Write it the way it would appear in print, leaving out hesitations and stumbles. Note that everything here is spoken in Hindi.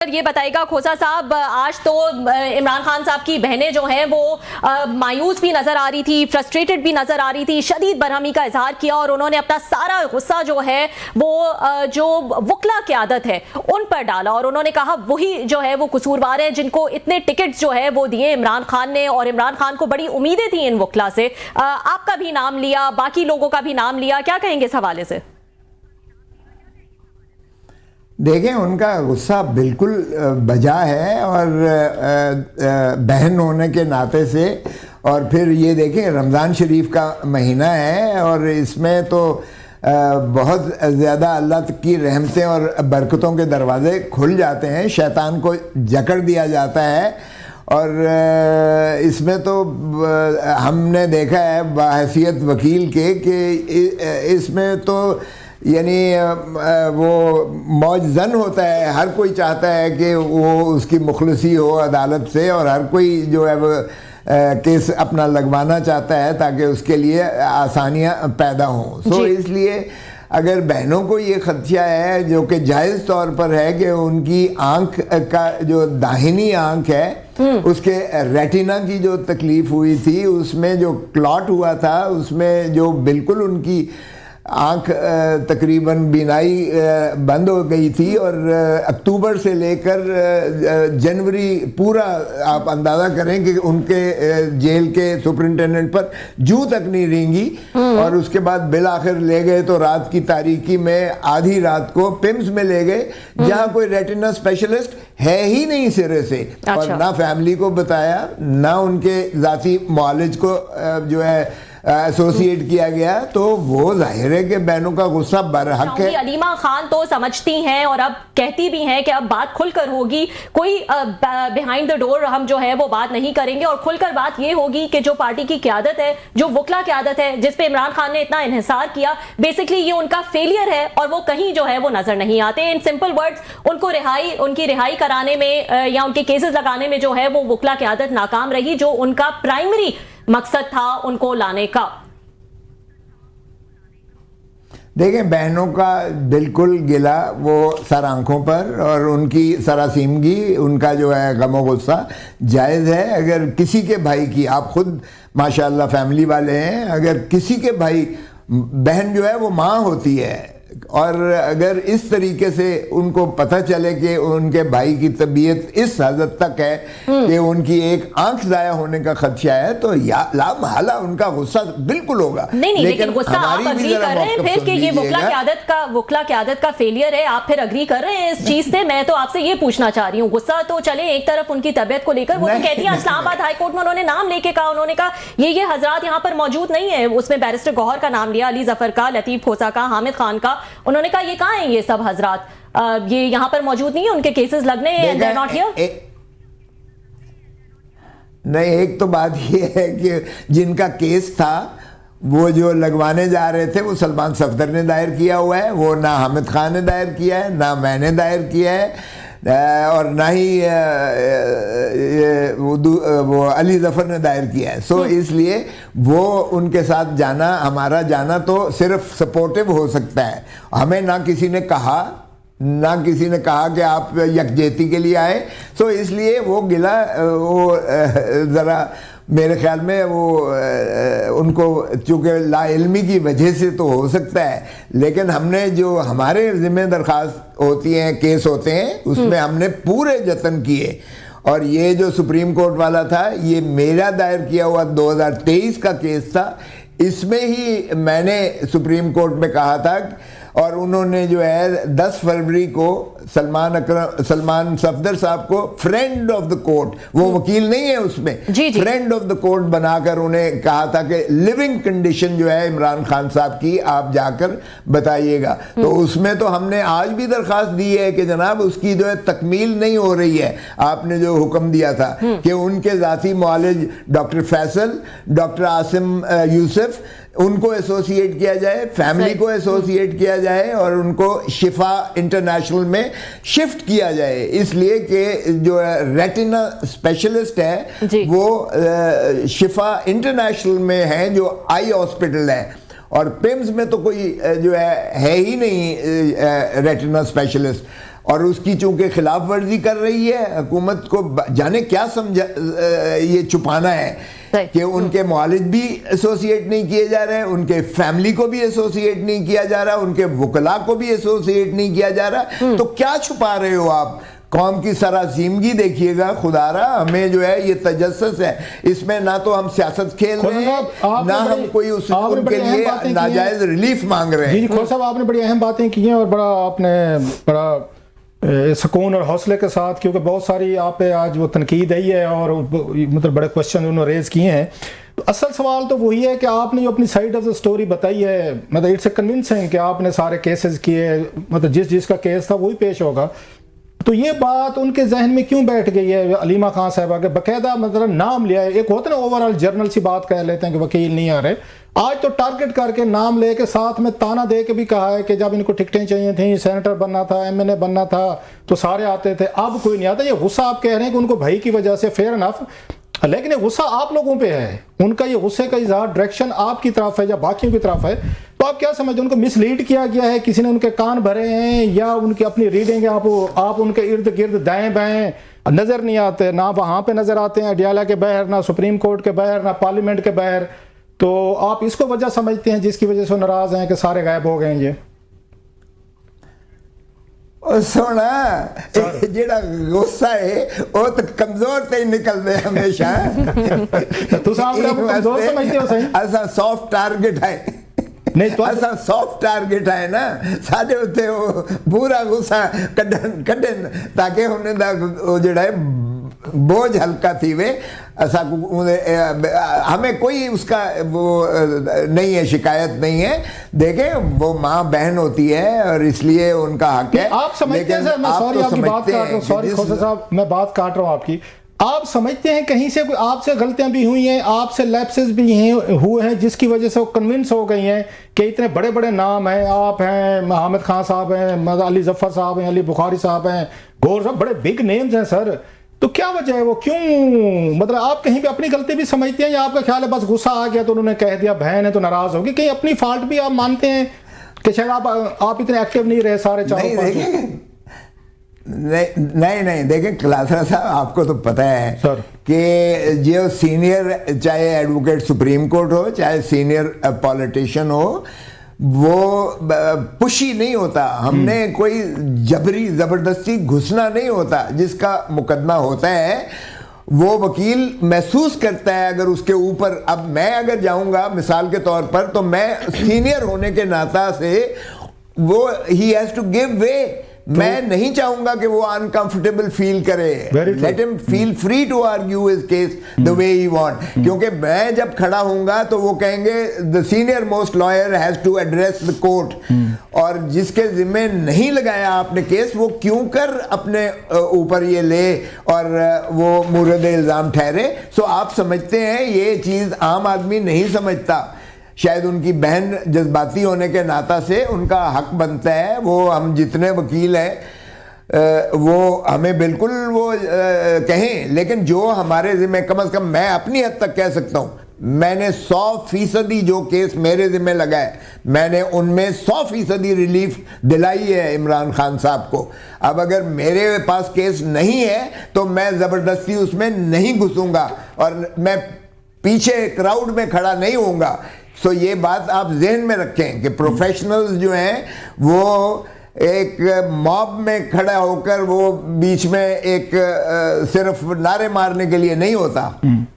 ये बताइएगा खोसा साहब, आज तो इमरान खान साहब की बहनें जो हैं वो मायूस भी नजर आ रही थी, फ्रस्ट्रेटेड भी नजर आ रही थी, शदीद बरहमी का इजहार किया और उन्होंने अपना सारा गुस्सा जो है वो जो वकला क़यादत है उन पर डाला और उन्होंने कहा वही जो है वो कसूरवार है जिनको इतने टिकट जो है वो दिए इमरान खान ने और इमरान खान को बड़ी उम्मीदें थी इन वकला से। आपका भी नाम लिया, बाकी लोगों का भी नाम लिया, क्या कहेंगे इस हवाले से? देखें, उनका गुस्सा बिल्कुल बजा है और बहन होने के नाते से, और फिर ये देखें रमज़ान शरीफ का महीना है और इसमें तो बहुत ज़्यादा अल्लाह की रहमतें और बरकतों के दरवाज़े खुल जाते हैं, शैतान को जकड़ दिया जाता है। और इसमें तो हमने देखा है बहैसियत वकील के कि इसमें तो यानी वो मौज जन होता है, हर कोई चाहता है कि वो उसकी मुखलसी हो अदालत से और हर कोई जो है वो केस अपना लगवाना चाहता है ताकि उसके लिए आसानियां पैदा हों। सो इसलिए अगर बहनों को ये खदशा है जो कि जायज़ तौर पर है कि उनकी आंख का जो दाहिनी आंख है उसके रेटिना की जो तकलीफ़ हुई थी, उसमें जो क्लॉट हुआ था, उसमें जो बिल्कुल उनकी आँख तकरीबन बीनाई बंद हो गई थी और अक्टूबर से लेकर जनवरी पूरा आप अंदाज़ा करें कि उनके जेल के सुपरिटेंडेंट पर जूं तक नहीं रेंगी। और उसके बाद बिल आखिर ले गए तो रात की तारीकी में आधी रात को पिम्स में ले गए जहाँ कोई रेटिना स्पेशलिस्ट है ही नहीं सिरे से। अच्छा। और ना फैमिली को बताया, ना उनके ज़ाती मुआलिज को जो है एसोसिएट किया गया, तो वो जाहिर है कि बहनों का गुस्सा बरहक है। अलीमा खान तो समझती हैं और अब कहती भी हैं कि अब बात खुलकर होगी, कोई बिहाइंड द डोर हम जो है वो बात नहीं करेंगे और खुलकर बात ये होगी कि जो पार्टी की क़यादत है, जो वकला क़यादत है जिस पे इमरान खान ने इतना इन्हिसार किया, बेसिकली ये उनका फेलियर है और वो कहीं जो है वो नजर नहीं आते। इन सिंपल वर्ड्स, उनकी रिहाई कराने में या उनके केसेस लगाने में जो है वो वकला क़यादत नाकाम रही, जो उनका प्राइमरी मकसद था उनको लाने का। देखें, बहनों का बिल्कुल गिला वो सर आंखों पर और उनकी सरासीमगी, उनका जो है गमो गुस्सा जायज़ है। अगर किसी के भाई की, आप खुद माशाअल्लाह फैमिली वाले हैं, अगर किसी के भाई, बहन जो है वो माँ होती है और अगर इस तरीके से उनको पता चले कि उनके भाई की तबीयत इस हद तक है कि उनकी एक आंख जाया होने का खदशा है, तो लामहला उनका गुस्सा बिल्कुल होगा। नहीं, लेकिन गुस्सा आप अग्री कर रहे हैं फिर कि ये वकला क़यादत का फेलियर है, आप फिर अग्री कर रहे हैं इस चीज से? मैं तो आपसे ये पूछना चाह रही हूँ, गुस्सा तो चले एक तरफ उनकी तबीयत को लेकर, वो तो कहती है इस्लामाबाद हाई कोर्ट में उन्होंने नाम लेके कहा, उन्होंने कहा ये हजरात यहाँ पर मौजूद नहीं है, उसमें बैरिस्टर गौहर का नाम लिया, अली जफर का, लतीफ खोसा का, हामिद खान का, उन्होंने कहा ये कहाँ हैं ये सब हजरात, ये यहाँ पर मौजूद नहीं है, उनके केसेस लगने हैं, they're not here। नहीं, एक तो बात ये है कि जिनका केस था वो जो लगवाने जा रहे थे वो सलमान सफदर ने दायर किया हुआ है, वो ना हामिद खान ने दायर किया है, ना मैंने दायर किया है और ना ही वो अली जफर ने दायर किया है। सो इसलिए वो उनके साथ जाना, हमारा जाना तो सिर्फ सपोर्टिव हो सकता है। हमें ना किसी ने कहा कि आप यकजहती के लिए आए। सो इसलिए वो गिला, वो ज़रा मेरे ख्याल में वो उनको चूँकि लाइल्मी की वजह से तो हो सकता है, लेकिन हमने जो हमारे ज़िम्मे दरख्वास्त होती हैं, केस होते हैं, उसमें हमने पूरे जतन किए। और ये जो सुप्रीम कोर्ट वाला था, ये मेरा दायर किया हुआ 2023 का केस था, इसमें ही मैंने सुप्रीम कोर्ट में कहा था और उन्होंने जो है 10 फरवरी को सलमान सफदर साहब को फ्रेंड ऑफ द कोर्ट, वो वकील नहीं है उसमें, फ्रेंड ऑफ द कोर्ट बनाकर उन्हें कहा था कि लिविंग कंडीशन जो है इमरान खान साहब की आप जाकर बताइएगा। तो उसमें तो हमने आज भी दरख्वास्त दी है कि जनाब उसकी जो है तकमील नहीं हो रही है, आपने जो हुक्म दिया था कि उनके ज़ाती मुआलिज डॉक्टर फैसल, डॉक्टर आसिम यूसुफ, उनको एसोसिएट किया जाए, फैमिली को एसोसिएट किया जाए और उनको शिफा इंटरनेशनल में शिफ्ट किया जाए, इसलिए कि जो रेटिना स्पेशलिस्ट है वो शिफा इंटरनेशनल में है जो आई हॉस्पिटल है और पिम्स में तो कोई जो है ही नहीं रेटिना स्पेशलिस्ट। और उसकी चूंकि खिलाफ वर्जी कर रही है, हुकूमत को जाने क्या समझा ये छुपाना है कि उनके मुआलिज भी एसोसिएट नहीं किए जा रहे हैं, उनके फैमिली को भी एसोसिएट नहीं किया जा रहा, उनके वकला को भी एसोसिएट नहीं किया जा रहा। तो क्या छुपा रहे हो आप? कौम की सरासीमगी देखिएगा खुदारा, हमें जो है ये तजस्सुस है, इसमें ना तो हम सियासत खेल रहे हैं, ना हम कोई उनके लिए नाजायज रिलीफ मांग रहे हैं। जी खोर साहब, आपने बड़ी अहम बातें की हैं और बड़ा आपने बड़ा सुकून और हौसले के साथ, क्योंकि बहुत सारी आप पे आज वो तनकीद आई है और मतलब बड़े क्वेश्चन उन्होंने रेज किए हैं। तो असल सवाल तो वही है कि आपने जो अपनी साइड ऑफ द स्टोरी बताई है, मतलब इट्स कन्विंसिंग कि आपने सारे केसेस किए, मतलब जिसका केस था वही पेश होगा। तो ये बात उनके जहन में क्यों बैठ गई है? अलीमा खान साहबा के बकायदा मतलब नाम लिया है, एक होता है ना ओवरऑल जर्नल सी बात कह लेते हैं कि वकील नहीं आ रहे, आज तो टारगेट करके नाम लेके साथ में ताना दे के भी कहा है कि जब इनको टिकटें चाहिए थी, सेनेटर बनना था, एमएनए बनना था, तो सारे आते थे, अब कोई नहीं आता। ये गुस्सा आप कह रहे हैं कि उनको भाई की वजह से, फेयर इनफ, लेकिन ये गुस्सा आप लोगों पे है, उनका ये गुस्से का इजहार डायरेक्शन आपकी तरफ है या बाकियों की तरफ है। तो आप क्या समझते हैं, उनको मिसलीड किया गया है, किसी ने उनके कान भरे हैं, या उनकी अपनी रीडिंग है, आप उनके इर्द गिर्द दाएं बाएं नजर नहीं आते, ना वहां पे नजर आते हैं अडियाला के बाहर, ना सुप्रीम कोर्ट के बाहर, ना पार्लियामेंट के बाहर, तो आप इसको वजह समझते हैं जिसकी वजह से नाराज हैं कि सारे गायब हो गए ये? सोना जेड़ा गुस्सा है वो तो कमजोर से ही निकलते हमेशा। तू कमजोर समझते हो सही? ऐसा सॉफ्ट टारगेट है नहीं तो ऐसा सॉफ्ट टारगेट है ना साडे उत्ते वो पूरा गुस्सा कढन ताकि उन्हें दा जेड़ा है बोझ हल्का थी वे ऐसा हमें कोई उसका वो नहीं है, शिकायत नहीं है। देखें वो माँ बहन होती है और इसलिए उनका हक है। आप समझते हैं सर, मैं सॉरी आपकी बात काट रहा हूँ, सॉरी खोसा साहब मैं बात काट रहा हूँ आपकी, आप समझते हैं कहीं से आपसे गलतियां भी हुई हैं, आपसे लैप्सेस भी हुए हैं, जिसकी वजह से वो कन्विंस हो गई हैं कि इतने बड़े बड़े नाम हैं, आप हैं, हामिद खान साहब हैं, अली जफर साहब हैं, अली बुखारी साहब हैं, गौर साहब, बड़े बिग नेम्स हैं सर, तो क्या वजह है? वो क्यों, मतलब आप कहीं पे अपनी गलती भी समझते हैं या आपका ख्याल है बस गुस्सा आ गया तो उन्होंने कह दिया, बहन है तो नाराज होगी? कहीं अपनी फॉल्ट भी आप मानते हैं कि शायद आप इतने एक्टिव नहीं रहे सारे चारों पांच? नहीं देखें कलासरा साहब, आपको तो पता है सर कि जो सीनियर, चाहे एडवोकेट सुप्रीम कोर्ट हो, चाहे सीनियर पॉलिटिशियन हो, वो पुशी नहीं होता। हमने कोई जबरी जबरदस्ती घुसना नहीं होता। जिसका मुकदमा होता है वो वकील महसूस करता है, अगर उसके ऊपर, अब मैं अगर जाऊंगा मिसाल के तौर पर, तो मैं सीनियर होने के नाता से वो he has to give way. मैं नहीं चाहूंगा कि वो अनकंफर्टेबल फील करे। Let him feel free to argue his case the way he want, क्योंकि मैं जब खड़ा होऊंगा तो वो कहेंगे the senior most lawyer has to address the court, और जिसके जिम्मे नहीं लगाया आपने केस वो क्यों कर अपने ऊपर ये ले और वो मुर्द इल्जाम ठहरे। सो आप समझते हैं ये चीज आम आदमी नहीं समझता। शायद उनकी बहन जज्बाती होने के नाता से उनका हक बनता है, वो हम जितने वकील हैं वो हमें बिल्कुल वो कहें, लेकिन जो हमारे ज़िम्मे, कम से कम मैं अपनी हद तक कह सकता हूँ, मैंने 100% जो केस मेरे ज़िम्मे लगा है, मैंने उनमें 100% रिलीफ दिलाई है इमरान खान साहब को। अब अगर मेरे पास केस नहीं है तो मैं ज़बरदस्ती उसमें नहीं घुसूंगा और मैं पीछे क्राउड में खड़ा नहीं होऊंगा। सो ये बात आप ज़हन में रखें कि प्रोफेशनल्स जो हैं वो एक मॉब में खड़ा होकर वो बीच में एक सिर्फ नारे मारने के लिए नहीं होता।